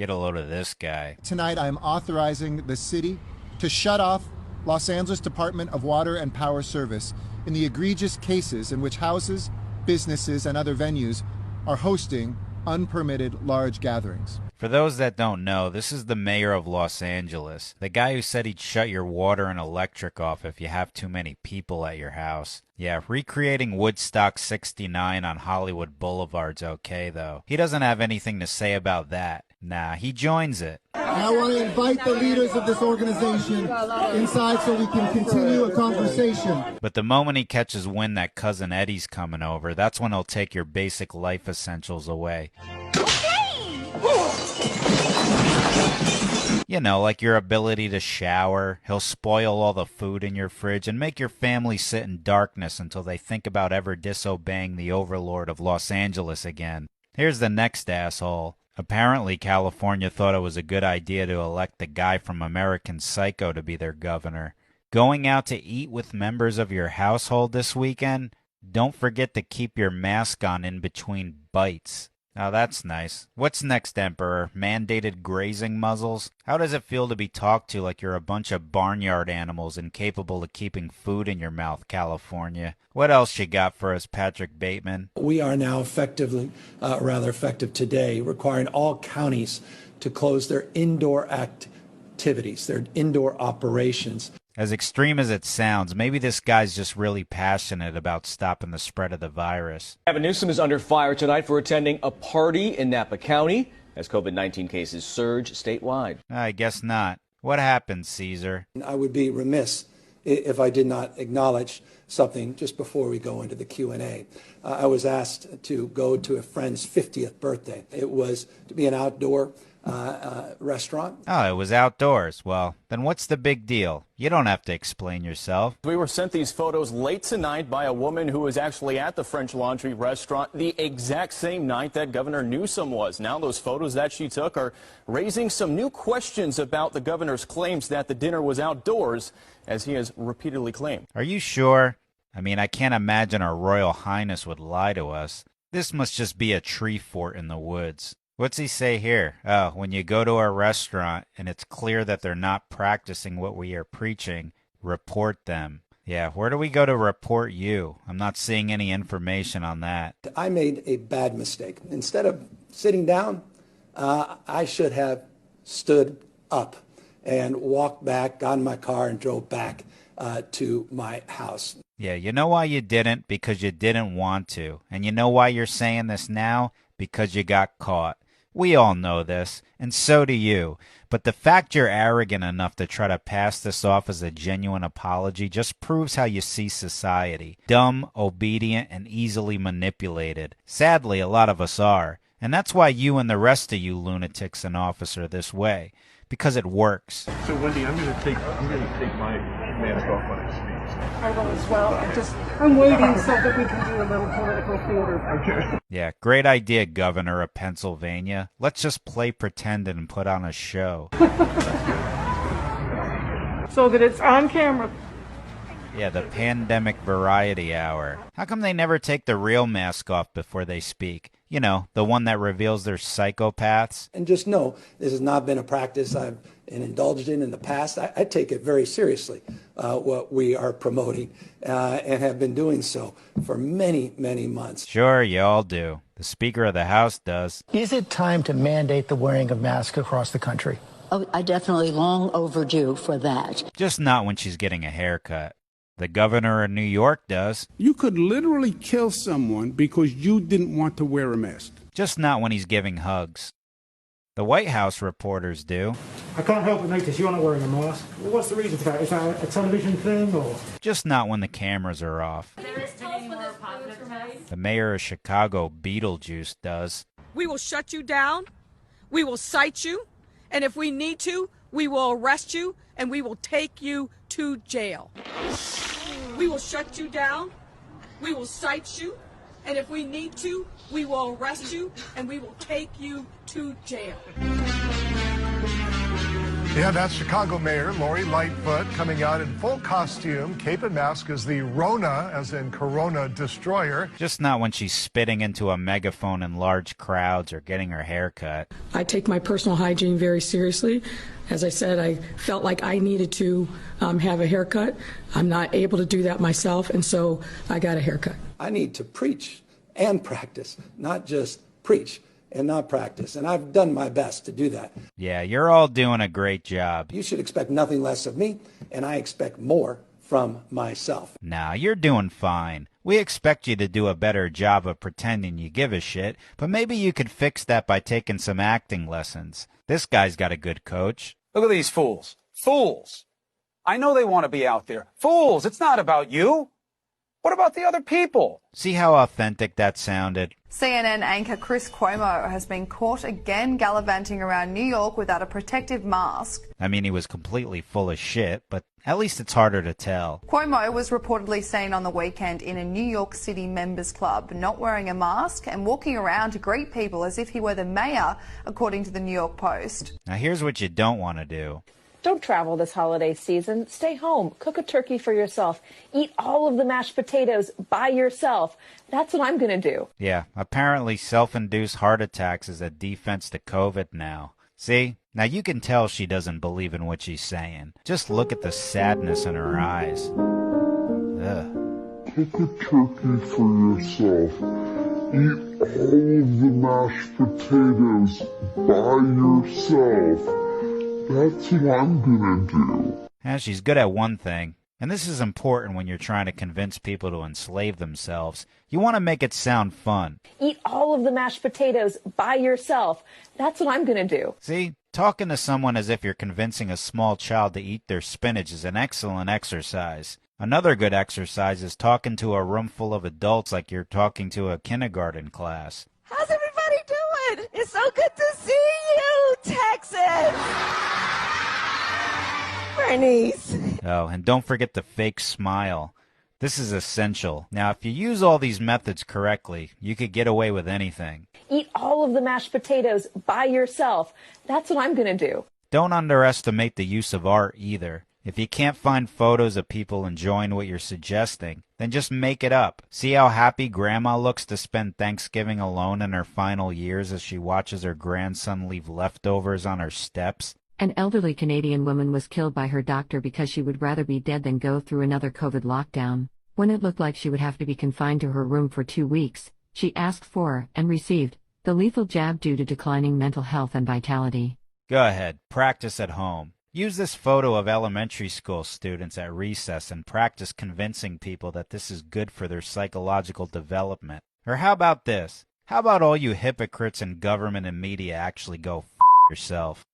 Get a load of this guy. Tonight, I am authorizing the city to shut off Los Angeles Department of Water and Power Service in the egregious cases in which houses, businesses, and other venues are hosting unpermitted large gatherings. For those that don't know, this is the mayor of Los Angeles, the guy who said he'd shut your water and electric off if you have too many people at your house. Yeah, recreating Woodstock 69 on Hollywood Boulevard's okay, though. He doesn't have anything to say about that. Nah, he joins it. I want to invite the leaders of this organization inside so we can continue a conversation. But the moment he catches wind that Cousin Eddie's coming over, that's when he'll take your basic life essentials away. You know, like your ability to shower. He'll spoil all the food in your fridge and make your family sit in darkness until they think about ever disobeying the overlord of Los Angeles again. Here's the next asshole. Apparently, California thought it was a good idea to elect the guy from American Psycho to be their governor. Going out to eat with members of your household this weekend? Don't forget to keep your mask on in between bites. Oh, that's nice. What's next, Emperor? Mandated grazing muzzles? How does it feel to be talked to like you're a bunch of barnyard animals incapable of keeping food in your mouth, California? What else you got for us, Patrick Bateman? We are now effective today, requiring all counties to close their indoor activities, their indoor operations. As extreme as it sounds, maybe this guy's just really passionate about stopping the spread of the virus. Gavin Newsom is under fire tonight for attending a party in Napa County as COVID-19 cases surge statewide. I guess not. What happened, Caesar? I would be remiss if I did not acknowledge something just before we go into the Q&A. I was asked to go to a friend's 50th birthday. It was to be an outdoor restaurant. Oh, it was outdoors. Well, then what's the big deal? You don't have to explain yourself. We were sent these photos late tonight by a woman who was actually at the French Laundry restaurant the exact same night that Governor Newsom was. Now those photos that she took are raising some new questions about the governor's claims that the dinner was outdoors, as he has repeatedly claimed. Are you sure? I mean, I can't imagine our Royal Highness would lie to us. This must just be a tree fort in the woods. What's he say here? Oh, when you go to a restaurant and it's clear that they're not practicing what we are preaching, report them. Yeah, where do we go to report you? I'm not seeing any information on that. I made a bad mistake. Instead of sitting down, I should have stood up and walked back, got in my car, and drove back to my house. Yeah, you know why you didn't? Because you didn't want to. And you know why you're saying this now? Because you got caught. We all know this, and so do you. But the fact you're arrogant enough to try to pass this off as a genuine apology just proves how you see society. Dumb, obedient, and easily manipulated. Sadly, a lot of us are. And that's why you and the rest of you lunatics in office are this way. Because it works. So Wendy, I'm gonna take my mask off when I speak. I will as well. I'm waiting so that we can do a little political theater. Okay. Yeah, great idea, Governor of Pennsylvania. Let's just play pretend and put on a show. So that it's on camera. Yeah, the pandemic variety hour. How come they never take the real mask off before they speak? You know, the one that reveals they're psychopaths. And just know, this has not been a practice I've indulged in the past. I take it very seriously, what we are promoting, and have been doing so for many, many months. Sure, you all do. The Speaker of the House does. Is it time to mandate the wearing of masks across the country? Oh, I definitely long overdue for that. Just not when she's getting a haircut. The governor of New York does. You could literally kill someone because you didn't want to wear a mask. Just not when he's giving hugs. The White House reporters do. I can't help but notice you're not wearing a mask. Well, what's the reason for that? Is that a television thing or? Just not when the cameras are off. The mayor of Chicago, Beetlejuice, does. We will shut you down. We will cite you. And if we need to, we will arrest you and we will take you to jail. We will shut you down. We will cite you. And if we need to, we will arrest you and we will take you to jail. Yeah, that's Chicago Mayor Lori Lightfoot coming out in full costume, cape and mask as the Rona, as in Corona Destroyer. Just not when she's spitting into a megaphone in large crowds or getting her hair cut. I take my personal hygiene very seriously. As I said, I felt like I needed to have a haircut. I'm not able to do that myself, and so I got a haircut. I need to preach and practice, not just preach and not practice. And I've done my best to do that. Yeah, you're all doing a great job. You should expect nothing less of me, and I expect more from myself. Nah, you're doing fine. We expect you to do a better job of pretending you give a shit, but maybe you could fix that by taking some acting lessons. This guy's got a good coach. Look at these fools. Fools. I know they want to be out there. Fools, it's not about you. What about the other people? See how authentic that sounded? CNN anchor Chris Cuomo has been caught again gallivanting around New York without a protective mask. I mean, he was completely full of shit, but at least it's harder to tell. Cuomo was reportedly seen on the weekend in a New York City members club, not wearing a mask and walking around to greet people as if he were the mayor, according to the New York Post. Now here's what you don't want to do. Don't travel this holiday season. Stay home. Cook a turkey for yourself. Eat all of the mashed potatoes by yourself. That's what I'm going to do. Yeah, apparently self-induced heart attacks is a defense to COVID now. See? Now you can tell she doesn't believe in what she's saying. Just look at the sadness in her eyes. Ugh. Cook a turkey for yourself. Eat all of the mashed potatoes by yourself. That's what I'm gonna do. Yeah, she's good at one thing, and this is important when you're trying to convince people to enslave themselves. You want to make it sound fun. Eat all of the mashed potatoes by yourself. That's what I'm gonna do. See? Talking to someone as if you're convincing a small child to eat their spinach is an excellent exercise. Another good exercise is talking to a room full of adults like you're talking to a kindergarten class. How's everybody doing? It's so good to see you, Texas! Bernice. Oh, and don't forget the fake smile. This is essential. Now, if you use all these methods correctly, you could get away with anything. Eat all of the mashed potatoes by yourself. That's what I'm going to do. Don't underestimate the use of art either. If you can't find photos of people enjoying what you're suggesting, then just make it up. See how happy Grandma looks to spend Thanksgiving alone in her final years as she watches her grandson leave leftovers on her steps? An elderly Canadian woman was killed by her doctor because she would rather be dead than go through another COVID lockdown. When it looked like she would have to be confined to her room for 2 weeks, she asked for, and received, the lethal jab due to declining mental health and vitality. Go ahead, practice at home. Use this photo of elementary school students at recess and practice convincing people that this is good for their psychological development. Or how about this? How about all you hypocrites in government and media actually go f*** yourself?